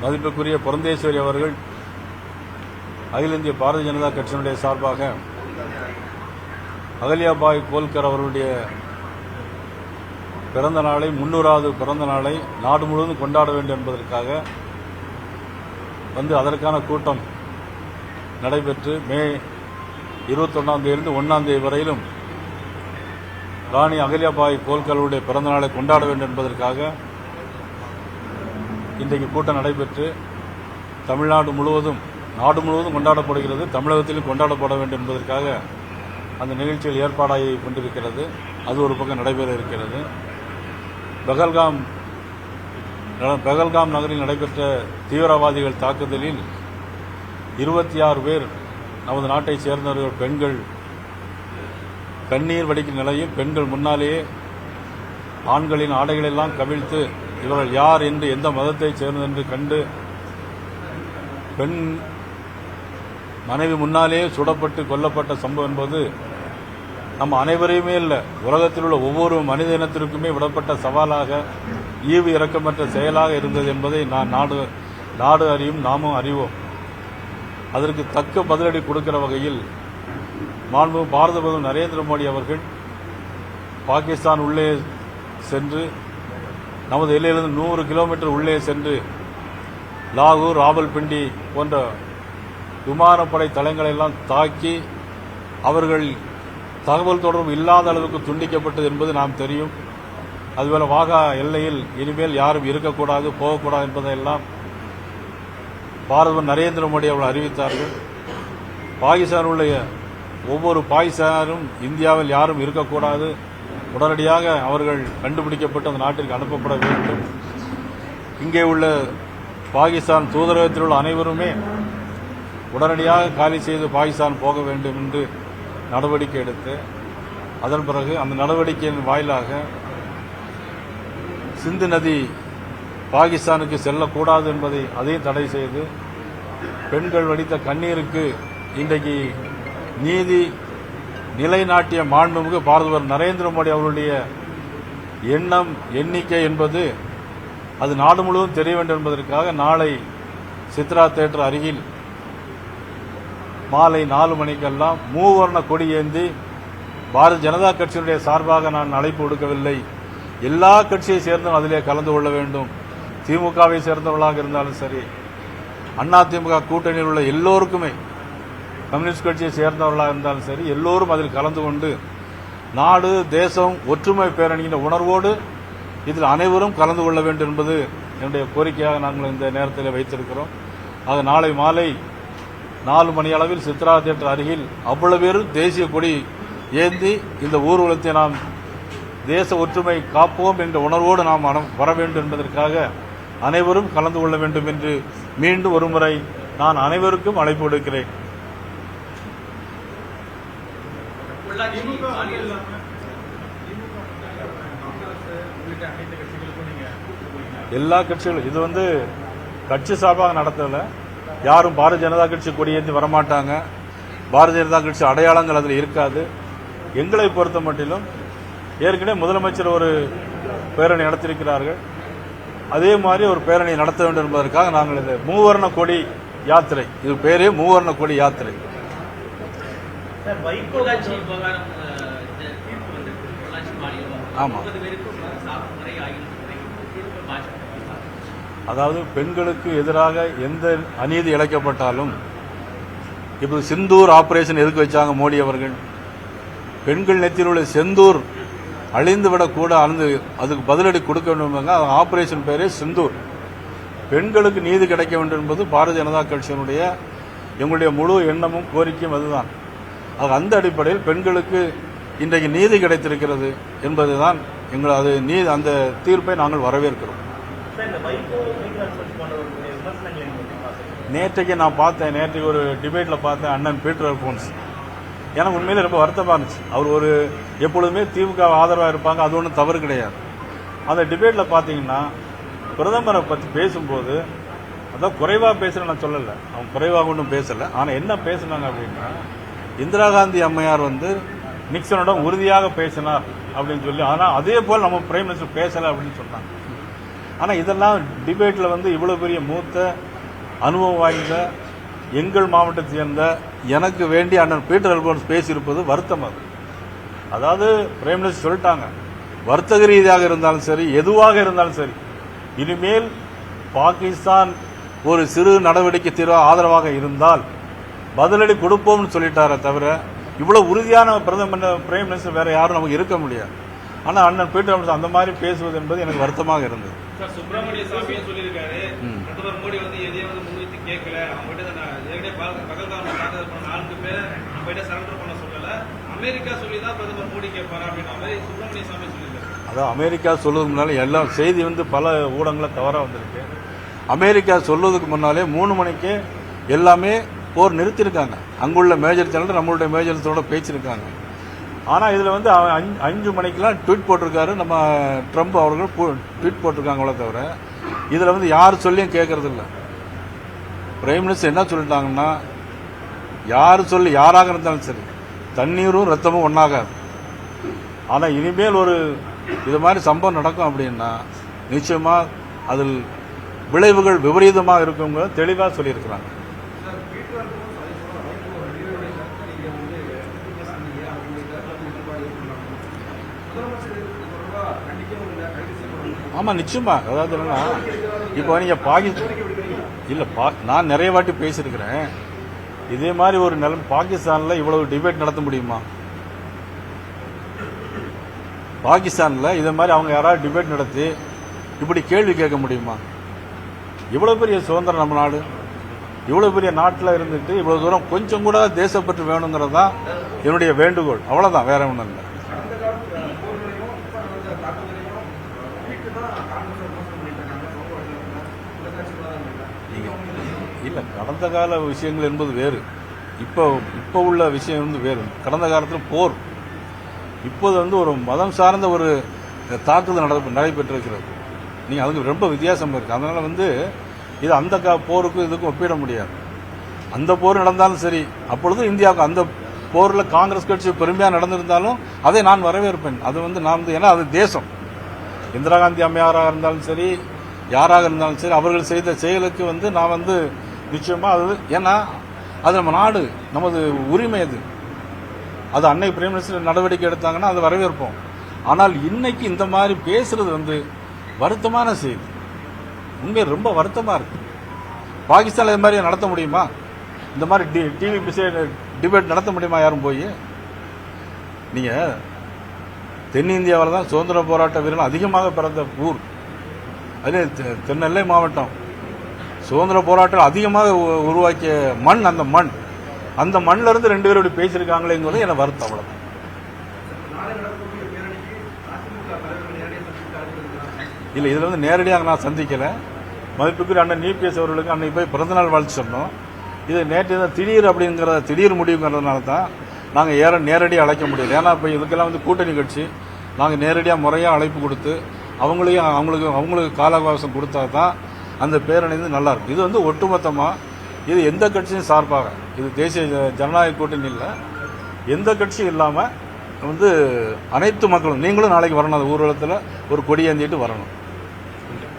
மதிப்புக்குரிய புரந்தேஸ்வரி அவர்கள் அகில இந்திய பாரதிய ஜனதா கட்சியினுடைய சார்பாக அகல்யாபாய் கோல்கர் அவர்களுடைய பிறந்த நாளை 300வது பிறந்த நாளை நாடு முழுவதும் கொண்டாட வேண்டும் என்பதற்காக வந்து அதற்கான கூட்டம் நடைபெற்று மே 21ஆம் தேதியிலிருந்து 1ஆம் தேதி வரையிலும் ராணி அகல்யாபாய் கோல்கருடைய பிறந்த நாளை கொண்டாட வேண்டும் என்பதற்காக இன்றைக்கு கூட்டம் நடைபெற்று தமிழ்நாடு முழுவதும் நாடு முழுவதும் கொண்டாடப்படுகிறது, தமிழகத்திலும் கொண்டாடப்பட வேண்டும் என்பதற்காக அந்த நிகழ்ச்சியில் ஏற்பாடாகி கொண்டிருக்கிறது. அது ஒரு பக்கம் நடைபெற இருக்கிறது. பெகல்காம் நகரில் நடைபெற்ற தீவிரவாதிகள் தாக்குதலில் 26 பேர் நமது நாட்டைச் சேர்ந்தவர்கள் பெண்கள் கண்ணீர் வடிக்கும் நிலையில் பெண்கள் முன்னாலேயே ஆண்களின் ஆடைகளெல்லாம் கவிழ்த்து இவர்கள் யார் என்று எந்த மதத்தைச் சேர்ந்தது என்று கண்டு பெண் மனைவி முன்னாலே சுடப்பட்டு கொல்லப்பட்ட சம்பவம் என்பது நம்ம அனைவரையுமே இல்லை, உலகத்தில் உள்ள ஒவ்வொரு மனித இனத்திற்குமே விடப்பட்ட சவாலாக ஈவு இரக்கமற்ற செயலாக இருந்தது என்பதை நாடு அறியும், நாமும் அறிவோம். அதற்கு தக்க பதிலடி கொடுக்கிற வகையில் மாண்பு பாரத பிரதமர் நரேந்திர மோடி அவர்கள் பாகிஸ்தான் உள்ளே சென்று நமது எல்லையிலிருந்து 100 கிலோமீட்டர் உள்ளே சென்று லாகூர், ராவல்பிண்டி போன்ற விமானப்படை தளங்களை எல்லாம் தாக்கி அவர்கள் தகவல் தொடர்பு இல்லாத அளவுக்கு துண்டிக்கப்பட்டது என்பது நாம் தெரியும். அதுபோல வாகா எல்லையில் இனிமேல் யாரும் இருக்கக்கூடாது, போகக்கூடாது என்பதையெல்லாம் பாரத நரேந்திர மோடி அவர்கள் அறிவித்தார்கள். பாகிஸ்தான் உள்ள ஒவ்வொரு பாகிஸ்தானும் இந்தியாவில் யாரும் இருக்கக்கூடாது, உடனடியாக அவர்கள் கண்டுபிடிக்கப்பட்டு அந்த நாட்டிற்கு அனுப்பப்பட வேண்டும். இங்கே உள்ள பாகிஸ்தான் தூதரகத்தில் உள்ள அனைவருமே உடனடியாக காலி செய்து பாகிஸ்தான் போக வேண்டும் என்று நடவடிக்கை எடுத்து அதன் பிறகு அந்த நடவடிக்கையின் வாயிலாக சிந்து நதி பாகிஸ்தானுக்கு செல்லக்கூடாது என்பதை அதையும் தடை செய்து பெண்கள் வடித்த கண்ணீருக்கு இன்றைக்கு நீதி நிலைநாட்டிய மாண்புமிகு பாரத நரேந்திர மோடி அவருடைய எண்ணம் எண்ணிக்கை என்பது அது நாடு முழுவதும் தெரிய வேண்டும் என்பதற்காக நாளை சித்ரா தியேட்டர் அருகில் மாலை 4 மணிக்கெல்லாம் மூவர்ண கொடி ஏந்தி பாரதிய ஜனதா கட்சியினுடைய சார்பாக நான் அழைப்பு விடுக்கவில்லை, எல்லா கட்சியை சேர்ந்தும் அதிலே கலந்து கொள்ள வேண்டும். திமுகவை சேர்ந்தவர்களாக இருந்தாலும் சரி, அதிமுக கூட்டணியில் உள்ள எல்லோருக்குமே, கம்யூனிஸ்ட் கட்சியை சேர்ந்தவர்களாக இருந்தாலும் சரி, எல்லோரும் அதில் கலந்து கொண்டு நாடு தேசம் ஒற்றுமை பேரணிகின்ற உணர்வோடு இதில் அனைவரும் கலந்து கொள்ள வேண்டும் என்பது என்னுடைய கோரிக்கையாக நாங்கள் இந்த நேரத்தில் வைத்திருக்கிறோம். ஆக நாளை மாலை 4 மணி அளவில் சித்ரா தியேட்டர் அருகில் அவ்வளவு பேரும் தேசிய கொடி ஏந்தி இந்த ஊர்வலத்தை நாம் தேச ஒற்றுமை காப்போம் என்ற உணர்வோடு நாம் வர வேண்டும் என்பதற்காக அனைவரும் கலந்து கொள்ள வேண்டும் என்று மீண்டும் ஒருமுறை நான் அனைவருக்கும் அழைப்பு விடுக்கிறேன். எல்லா கட்சிகளும் இது கட்சி சார்பாக நடத்தல, யாரும் பாரதிய ஜனதா கட்சி கொடியேற்றி வரமாட்டாங்க, பாரதிய ஜனதா கட்சி அடையாளங்கள் அதில் இருக்காது. எங்களை பொறுத்த மட்டிலும் ஏற்கனவே முதலமைச்சர் ஒரு பேரணி நடத்தியிருக்கிறார்கள், அதே மாதிரி ஒரு பேரணி நடத்த வேண்டும் என்பதற்காக நாங்கள் இந்த மூவர்ண கொடி யாத்திரை, இது பேரே மூவர்ண கொடி யாத்திரை. ஆமா, அதாவது பெண்களுக்கு எதிராக எந்த அநீதி இழைக்கப்பட்டாலும் இப்போது சிந்தூர் ஆபரேஷன் எதுக்கு வச்சாங்க மோடி அவர்கள்? பெண்கள் நெத்தியில் உள்ள செந்தூர் அழிந்துவிடக்கூட அதுக்கு பதிலடி கொடுக்க வேண்டும். ஆபரேஷன் பேரே சிந்தூர். பெண்களுக்கு நீதி கிடைக்க வேண்டும் என்பது பாரதிய ஜனதா கட்சியினுடைய எங்களுடைய முழு எண்ணமும் கோரிக்கையும் அதுதான். அந்த அடிப்படையில் பெண்களுக்கு இன்றைக்கு நீதி கிடைத்திருக்கிறது என்பதுதான் அந்த தீர்ப்பை நாங்கள் வரவேற்கிறோம். நேற்றைக்கு நான் பார்த்தேன், நேற்றைக்கு ஒரு டிபேட்ல பார்த்தேன் அண்ணன் பீட்டர் அல்போன்ஸ். எனக்கு உண்மையிலே ரொம்ப வருத்தமா இருந்துச்சு. அவர் எப்பொழுதுமே திமுக ஆதரவாக இருப்பாங்க, அது ஒன்றும் தவறு கிடையாது. அந்த டிபேட்ல பாத்தீங்கன்னா பிரதமரை பற்றி பேசும்போது அதான் குறைவா பேசுறேன் நான் சொல்லல, அவங்க குறைவாக ஒன்றும் பேசல. ஆனா என்ன பேசினாங்க அப்படின்னா, இந்திரா காந்தி அம்மையார் நிக்சனிடம் உறுதியாக பேசினார் அப்படின்னு சொல்லி, ஆனா அதே போல் நம்ம பிரைம் மினிஸ்டர் பேசல அப்படின்னு சொன்னாங்க. ஆனால் இதெல்லாம் டிபேட்டில் வந்து இவ்வளோ பெரிய மூத்த அனுபவம் வாய்ந்த எங்கள் மாவட்டத்தை சேர்ந்த எனக்கு வேண்டி அண்ணன் பீட்டர் அல்போன்ஸ் பேசியிருப்பது வருத்தம். அது அதாவது பிரைம் மினிஸ்டர் சொல்லிட்டாங்க, வர்த்தக ரீதியாக இருந்தாலும் சரி, எதுவாக இருந்தாலும் சரி, இனிமேல் பாகிஸ்தான் ஒரு சிறு நடவடிக்கை ஆதரவாக இருந்தால் பதிலடி கொடுப்போம்னு சொல்லிட்டாரே தவிர இவ்வளவு உறுதியான பிரைம் மினிஸ்டர் வேற யாரும் நமக்கு இருக்க முடியாது. ஆனால் அண்ணன் பீட்டர் அல்போன்ஸ் அந்த மாதிரி பேசுவது என்பது எனக்கு வருத்தமாக இருந்தது. சுப்பிரமணிய சாமியே சொல்லியிருக்காரு, பிரதமர் மோடி வந்து எதையும் முன்வைத்து கேட்கல, அவங்ககிட்ட பகல்காம் 4 பேர் நம்மகிட்ட சரண்டர் பண்ண சொல்லல, அமெரிக்கா சொல்லிதான் பிரதமர் மோடி கேட்பாரு அப்படின்ற மாதிரி சுப்பிரமணிய சாமி சொல்லியிருக்காரு. அதான் அமெரிக்கா சொல்வதற்கு முன்னாலே எல்லாம் செய்தி வந்து பல ஊடகங்களில் தவறாக வந்திருக்கு. அமெரிக்கா சொல்வதற்கு முன்னாலே 3 மணிக்கு எல்லாமே போர் நிறுத்தியிருக்காங்க. அங்குள்ள மேஜர் சேனல் நம்மளுடைய மேஜர் சேனலோட பேச்சிருக்காங்க. ஆனால் இதில் வந்து 5 மணிக்கெல்லாம் ட்வீட் போட்டிருக்காரு நம்ம ட்ரம்ப் அவர்கள் ட்வீட் போட்டிருக்காங்களே தவிர இதில் வந்து யார் சொல்லியும் கேட்கறது இல்லை. பிரைம் மினிஸ்டர் என்ன சொல்லிட்டாங்கன்னா, யாராக இருந்தாலும் சரி தண்ணீரும் ரத்தமும் ஒன்றாகாது. ஆனால் இனிமேல் ஒரு இது மாதிரி சம்பவம் நடக்கும் அப்படின்னா நிச்சயமா அதில் விளைவுகள் விபரீதமாக இருக்குங்க தெளிவாக சொல்லியிருக்கிறாங்க. ஆமா, நிச்சயமா. அதாவது என்னன்னா, இப்போ நீங்க இல்ல நான் நிறைய வாட்டி பேசியிருக்கிறேன். இதே மாதிரி ஒரு நிலைமை பாகிஸ்தான்ல இவ்வளவு டிபேட் நடத்த முடியுமா? பாகிஸ்தான்ல இதே மாதிரி அவங்க யாராவது டிபேட் நடத்தி இப்படி கேள்வி கேட்க முடியுமா? இவ்வளவு பெரிய சுதந்திரம் நம்ம நாடு, இவ்வளவு பெரிய நாட்டில் இருந்துட்டு இவ்வளவு தூரம் கொஞ்சம் கூட தேசப்பற்று வேணுங்கிறது தான் என்னுடைய வேண்டுகோள். அவ்வளவுதான், வேற ஒன்றும் இல்லை. இல்ல, கடந்த கால விஷயங்கள் என்பது வேறு, இப்போ உள்ள விஷயம் வந்து வேறு. கடந்த காலத்தில் போர், இப்போது வந்து ஒரு மதம் சார்ந்த ஒரு தாக்குதல் நடைபெற்றிருக்கிறது. நீங்க அதுக்கு ரொம்ப வித்தியாசம் இருக்கு. அதனால வந்து இது அந்த போருக்கும் இதுக்கும் ஒப்பிட முடியாது. அந்த போர் நடந்தாலும் சரி, அப்பொழுது இந்தியாவுக்கு அந்த போரில் காங்கிரஸ் கட்சி பெருமையாக நடந்திருந்தாலும் அதை நான் வரவேற்பேன். அது வந்து நான் வந்து, ஏன்னா அது தேசம். இந்திரா காந்தி அம்மையாராக இருந்தாலும் சரி, யாராக இருந்தாலும் சரி, அவர்கள் செய்த செயலுக்கு வந்து நான் வந்து நிச்சயமா அது, ஏன்னா அது நம்ம நாடு, நமது உரிமை. அது அன்னை பிரைம் மினிஸ்டர் நடவடிக்கை எடுத்தாங்கன்னா அதை வரவேற்போம். ஆனால் இன்னைக்கு இந்த மாதிரி பேசுறது வந்து வருத்தமான செய்தி. உண்மை ரொம்ப வருத்தமா இருக்கு. பாகிஸ்தான்ல இது மாதிரி நடத்த முடியுமா? இந்த மாதிரி டிவி டிபேட் நடத்த முடியுமா யாரும் போய்? நீங்க தென்னிந்தியாவில் தான் சுதந்திர போராட்ட வீரர்கள் அதிகமாக பிறந்த ஊர். அதே திருநெல்லை மாவட்டம் சுதந்திர போராட்டம் அதிகமாக உருவாக்கிய மண். அந்த மண்ணில இருந்து 2 பேர் இப்படி பேசியிருக்காங்களேங்கிறது எனக்கு வருத்தம். அவ்வளவு இல்ல, இதுல வந்து நேரடியாக நான் சந்திக்கல. மதிப்புக்குரிய அண்ணன் இபிஎஸ் அவர்களுக்கு அன்னைக்கு போய் பிறந்தநாள் வாழ்த்து சொன்னோம். இது நேற்று திடீர் முடிவுங்கிறதுனால தான் நாங்கள் நேரடியாக அழைக்க முடியல. ஏன்னா இப்போ இதுக்கெல்லாம் வந்து கூட்டணி கட்சி நாங்கள் நேரடியாக முறையாக அழைப்பு கொடுத்து அவங்களுக்கு கால அவகாசம் கொடுத்தா தான் அந்த பேரணி நல்லா இருக்கும். இது வந்து ஒட்டுமொத்தமாக இது எந்த கட்சியும் சார்பாக, இது தேசிய ஜனநாயக கூட்டணி இல்லை, எந்த கட்சியும் இல்லாமல் வந்து அனைத்து மக்களும், நீங்களும் நாளைக்கு வரணும். அந்த ஊர்வலத்தில் ஒரு கொடி ஏந்திட்டு வரணும்.